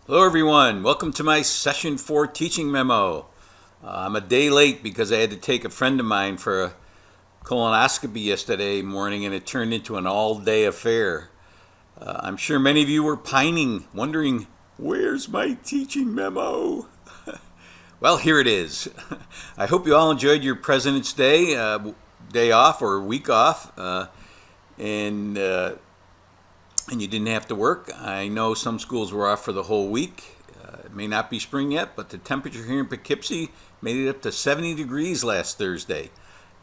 Hello everyone, welcome to my session 4 teaching memo. I'm a day late because I had to take a friend of mine for a colonoscopy yesterday morning and it turned into an all-day affair. I'm sure many of you were pining, wondering, where's my teaching memo? Well, here it is. I hope you all enjoyed your President's Day, day off or week off, and you didn't have to work. I know some schools were off for the whole week. It may not be spring yet, but the temperature here in Poughkeepsie made it up to 70 degrees last Thursday.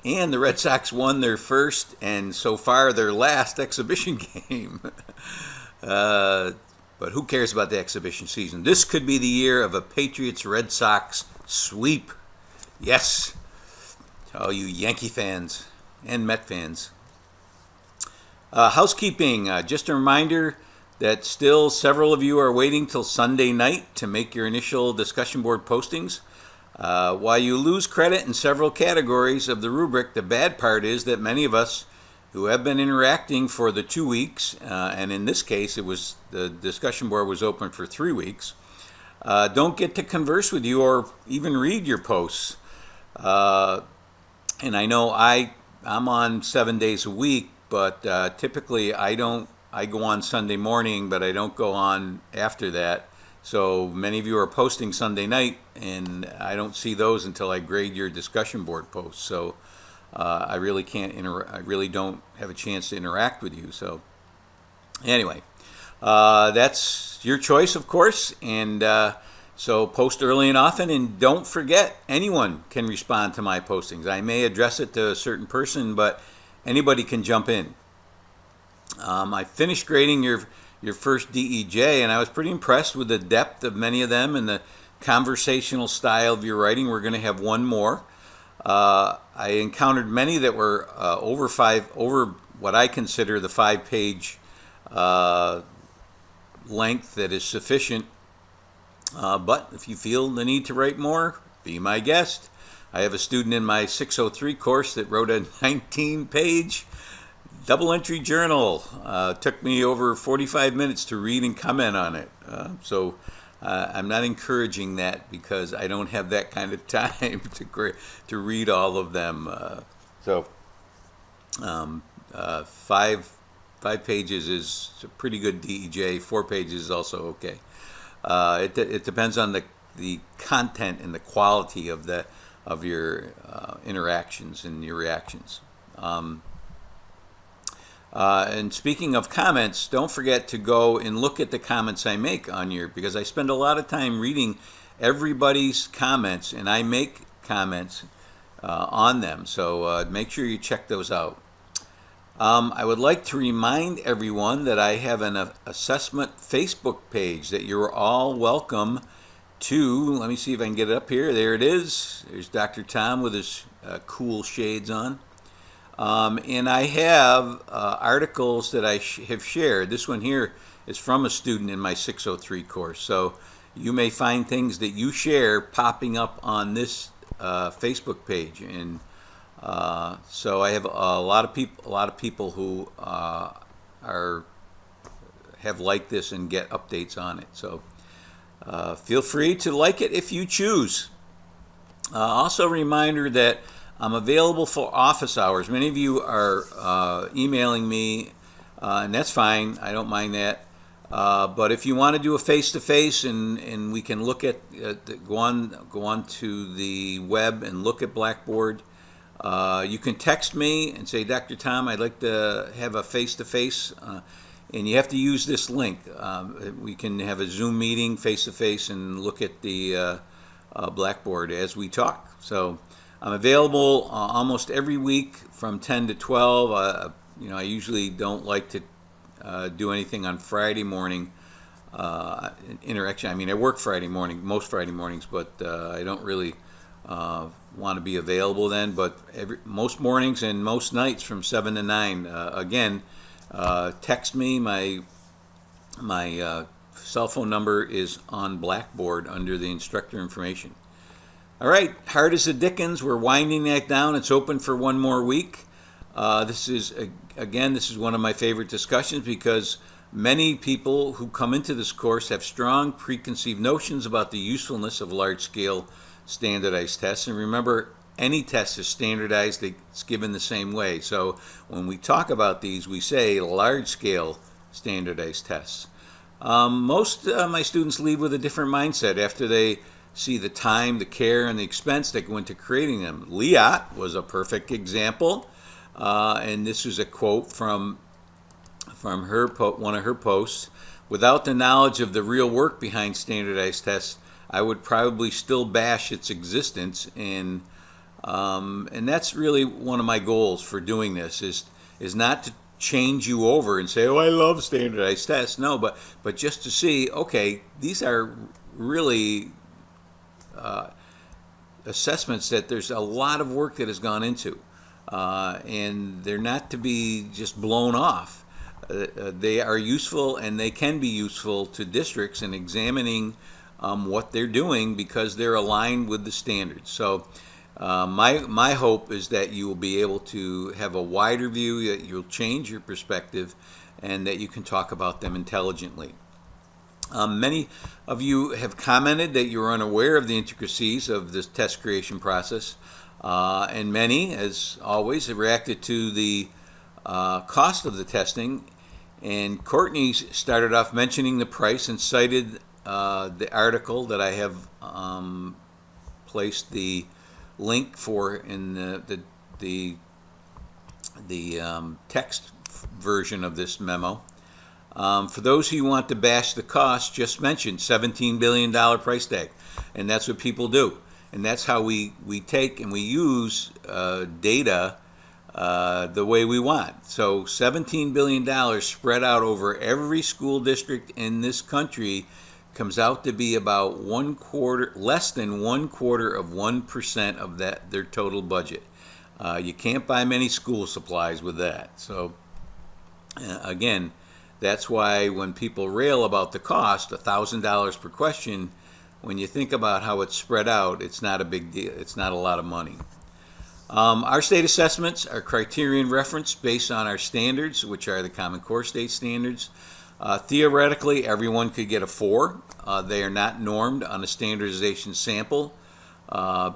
And the Red Sox won their first and so far their last exhibition game. But who cares about the exhibition season? This could be the year of a Patriots-Red Sox sweep. Yes, all you Yankee fans and Met fans. Housekeeping, just a reminder that still several of you are waiting till Sunday night to make your initial discussion board postings. While you lose credit in several categories of the rubric, the bad part is that many of us who have been interacting for the 2 weeks, and in this case it was the discussion board was open for 3 weeks, don't get to converse with you or even read your posts. And I know I'm on 7 days a week, but typically I go on Sunday morning, but I don't go on after that. So many of you are posting Sunday night, and I don't see those until I grade your discussion board posts. So I really don't have a chance to interact with you. So anyway, that's your choice, of course, and so post early and often, and don't forget, anyone can respond to my postings. I may address it to a certain person, but anybody can jump in. I finished grading your first DEJ, and I was pretty impressed with the depth of many of them and the conversational style of your writing. We're going to have one more. I encountered many that were over what I consider the 5-page length that is sufficient. But if you feel the need to write more, be my guest. I have a student in my 603 course that wrote a 19-page double entry journal. Took me over 45 minutes to read and comment on it. So I'm not encouraging that because I don't have that kind of time to read all of them. Five pages is a pretty good DEJ. 4 pages is also okay. It depends on the content and the quality of your interactions and your reactions. And speaking of comments, don't forget to go and look at the comments I make on because I spend a lot of time reading everybody's comments, and I make comments on them. So make sure you check those out. I would like to remind everyone that I have an assessment Facebook page that you're all welcome to. Let me see if I can get it up here. There it is. There's Dr. Tom with his cool shades on. And I have articles that I have shared. This one here is from a student in my 603 course. So you may find things that you share popping up on this Facebook page. And so I have a lot of people who have liked this and get updates on it. So feel free to like it if you choose. Also a reminder that I'm available for office hours. Many of you are emailing me, and that's fine. I don't mind that. But if you want to do a face-to-face and we can look at go on to the web and look at Blackboard, you can text me and say, Dr. Tom, I'd like to have a face-to-face, and you have to use this link. We can have a Zoom meeting face-to-face and look at the Blackboard as we talk. So I'm available almost every week from 10 to 12. I usually don't like to do anything on Friday morning interaction. I mean, I work Friday morning, most Friday mornings, but I don't really want to be available then. But most mornings and most nights from 7 to 9. Again, text me. My cell phone number is on Blackboard under the instructor information. All right, Hard as the Dickens, we're winding that down. It's open for one more week. This is one of my favorite discussions because Many people who come into this course have strong preconceived notions about the usefulness of large-scale standardized tests. And remember, any test is standardized, it's given the same way. So when we talk about these, we say large-scale standardized tests. Most of my students leave with a different mindset after they see the time, the care, and the expense that go into creating them. Liat was a perfect example, and this is a quote from her one of her posts. Without the knowledge of the real work behind standardized tests, I would probably still bash its existence, and that's really one of my goals for doing this is not to change you over and say, oh, I love standardized tests. No, but just to see, okay, these are really assessments that there's a lot of work that has gone into, and they're not to be just blown off. They are useful, and they can be useful to districts in examining what they're doing because they're aligned with the standards. So my hope is that you will be able to have a wider view, that you'll change your perspective, and that you can talk about them intelligently. Many of you have commented that you're unaware of the intricacies of this test creation process, and many, as always, have reacted to the cost of the testing. And Courtney started off mentioning the price and cited the article that I have placed the link for in the text version of this memo. For those who want to bash the cost, just mentioned $17 billion price tag, and that's what people do, and that's how we take and we use data the way we want. So $17 billion spread out over every school district in this country comes out to be about less than 1/4% of their total budget. You can't buy many school supplies with that. So again, that's why when people rail about the cost, $1,000 per question, when you think about how it's spread out, it's not a big deal. It's not a lot of money. Our state assessments are criterion referenced based on our standards, which are the Common Core state standards. Theoretically, everyone could get a 4. They are not normed on a standardization sample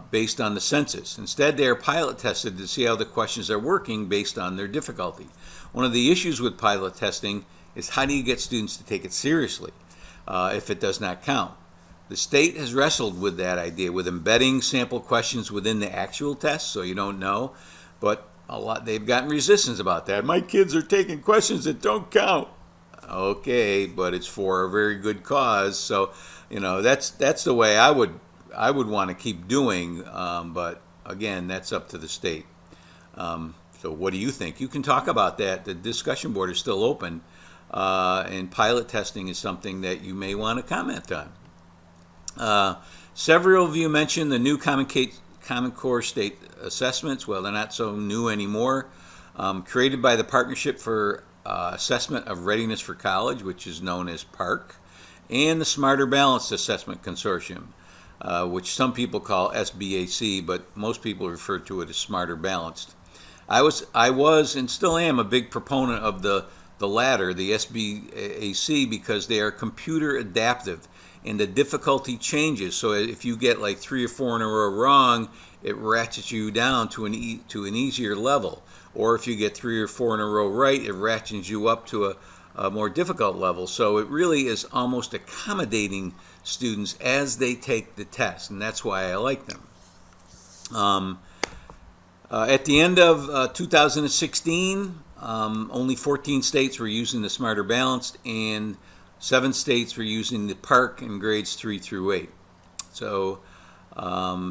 based on the census. Instead, they are pilot tested to see how the questions are working based on their difficulty. One of the issues with pilot testing is how do you get students to take it seriously if it does not count? The state has wrestled with that idea, with embedding sample questions within the actual test, so you don't know. But they've gotten resistance about that. My kids are taking questions that don't count. Okay, but it's for a very good cause. So, that's the way I would want to keep doing. But again, that's up to the state. So, what do you think? You can talk about that. The discussion board is still open, and pilot testing is something that you may want to comment on. Several of you mentioned the new Common Core state assessments. Well, they're not so new anymore. Created by the Partnership for Assessment of Readiness for College, which is known as PARC, and the Smarter Balanced Assessment Consortium, which some people call SBAC, but most people refer to it as Smarter Balanced. I was and still am a big proponent of the latter, the SBAC, because they are computer adaptive and the difficulty changes. So if you get like 3 or 4 in a row wrong, it ratchets you down to an easier level. Or if you get 3 or 4 in a row right, it ratchets you up to a more difficult level. So it really is almost accommodating students as they take the test, and that's why I like them. At the end of 2016, only 14 states were using the Smarter Balanced, and 7 states were using the PARC in grades 3 through 8. So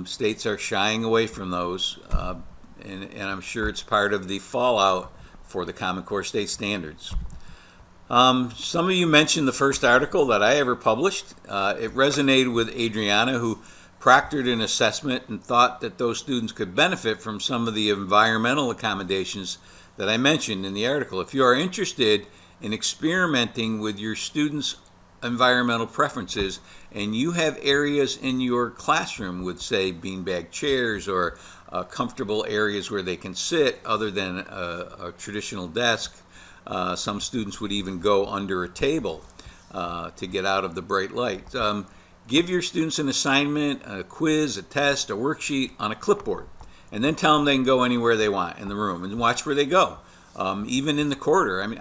states are shying away from those, and I'm sure it's part of the fallout for the Common Core state standards. Some of you mentioned the first article that I ever published. It resonated with Adriana, who proctored an assessment and thought that those students could benefit from some of the environmental accommodations that I mentioned in the article. If you are interested in experimenting with your students' environmental preferences, and you have areas in your classroom with, say, beanbag chairs or comfortable areas where they can sit other than a traditional desk, Some students would even go under a table to get out of the bright light. Give your students an assignment, a quiz, a test, a worksheet on a clipboard, and then tell them they can go anywhere they want in the room and watch where they go. Even in the corridor. I mean,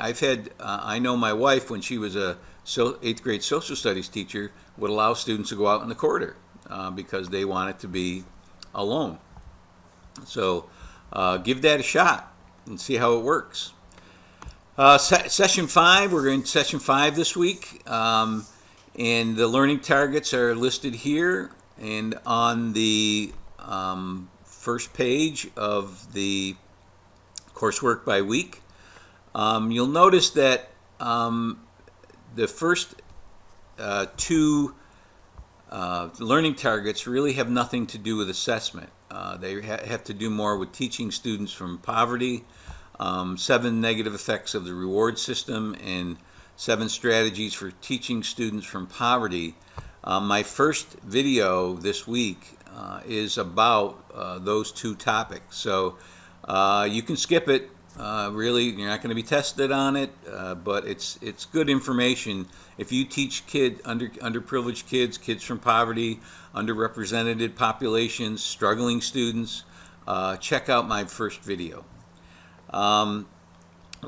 I know my wife, when she was a 8th grade social studies teacher, would allow students to go out in the corridor because they wanted to be alone. So give that a shot and see how it works. Session 5, we're in session 5 this week, and the learning targets are listed here and on the first page of the coursework by week. You'll notice that the first two learning targets really have nothing to do with assessment. They have to do more with teaching students from poverty, 7 negative effects of the reward system, and 7 strategies for teaching students from poverty. My first video this week is about those 2 topics. So you can skip it. Really, you're not going to be tested on it, but it's good information. If you teach underprivileged kids, kids from poverty, underrepresented populations, struggling students, check out my first video.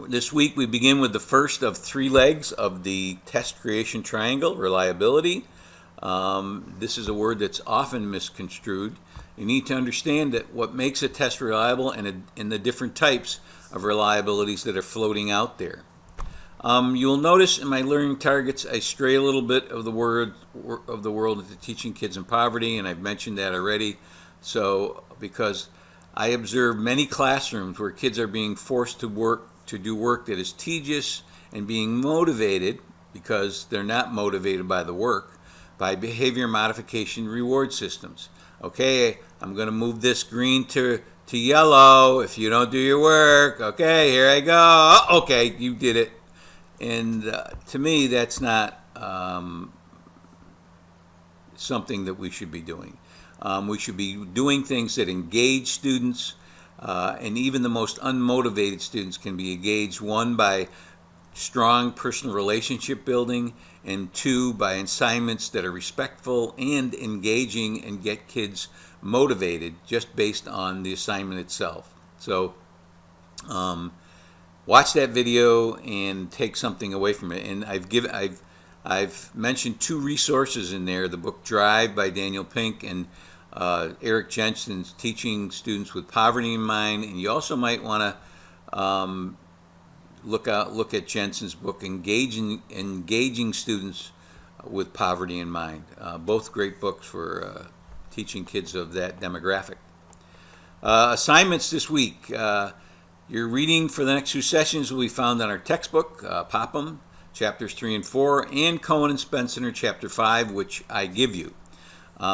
This week we begin with the first of 3 legs of the test creation triangle, reliability. This is a word that's often misconstrued. You need to understand that what makes a test reliable and the different types of reliabilities that are floating out there. You'll notice in my learning targets I stray a little bit of the world into teaching kids in poverty, and I've mentioned that already. So because I observe many classrooms where kids are being forced to do work that is tedious and being motivated, because they're not motivated by the work, by behavior modification reward systems. Okay, I'm going to move this green to yellow if you don't do your work. Okay, here I go. Oh, okay, you did it. And to me, that's not something that we should be doing. We should be doing things that engage students, and even the most unmotivated students can be engaged, 1, by strong personal relationship building, and 2, by assignments that are respectful and engaging and get kids motivated just based on the assignment itself. So watch that video and take something away from it. And I've mentioned 2 resources in there: the book Drive by Daniel Pink and Eric Jensen's Teaching Students with Poverty in Mind. And you also might want to look at Jensen's book, Engaging Students with Poverty in Mind. Both great books for teaching kids of that demographic. Assignments this week. Your reading for the next 2 sessions will be found on our textbook, Popham, chapters 3 and 4, and Cohen and Spencer, chapter 5, which I give you.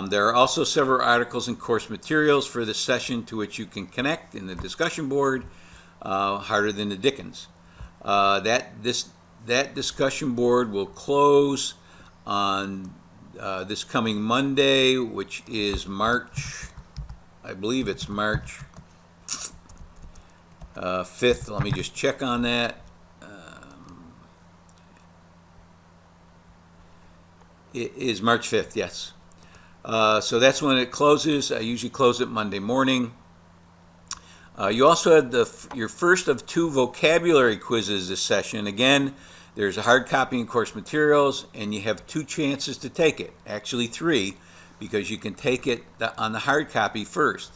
There are also several articles and course materials for this session to which you can connect in the discussion board, Harder Than the Dickens. That discussion board will close on this coming Monday, which is March, I believe it's March 5th. Let me just check on that. It is March 5th, yes. So that's when it closes. I usually close it Monday morning. You also had your first of 2 vocabulary quizzes this session. Again, there's a hard copy and course materials, and you have 2 chances to take it. Actually 3, because you can take it on the hard copy first.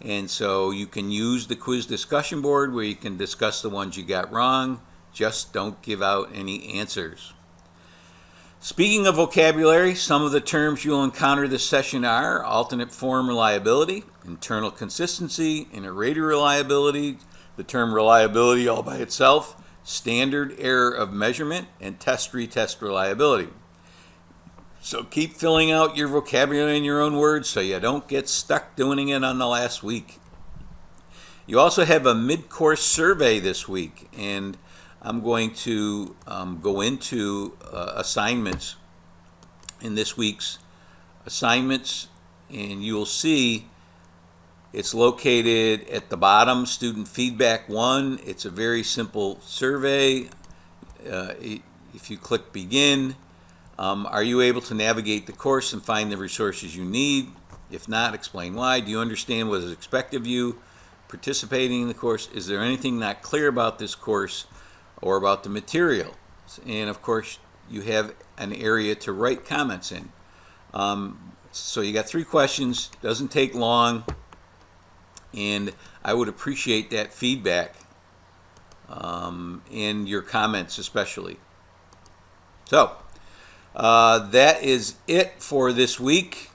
And so you can use the quiz discussion board where you can discuss the ones you got wrong. Just don't give out any answers. Speaking of vocabulary, some of the terms you'll encounter this session are alternate form reliability, internal consistency, inter-rater reliability, the term reliability all by itself, standard error of measurement, and test-retest reliability. So keep filling out your vocabulary in your own words so you don't get stuck doing it on the last week. You also have a mid-course survey this week, and I'm going to go into assignments in this week's assignments, and you'll see It's located at the bottom, Student Feedback 1. It's a very simple survey. If you click Begin, are you able to navigate the course and find the resources you need? If not, explain why. Do you understand what is expected of you participating in the course? Is there anything not clear about this course or about the material? And of course, you have an area to write comments in. So you got 3 questions, doesn't take long, and I would appreciate that feedback and your comments especially. So that is it for this week.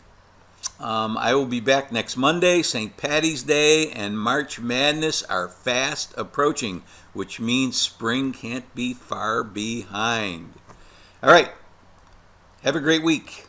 I will be back next Monday. St. Patty's Day and March Madness are fast approaching, which means spring can't be far behind. All right. Have a great week.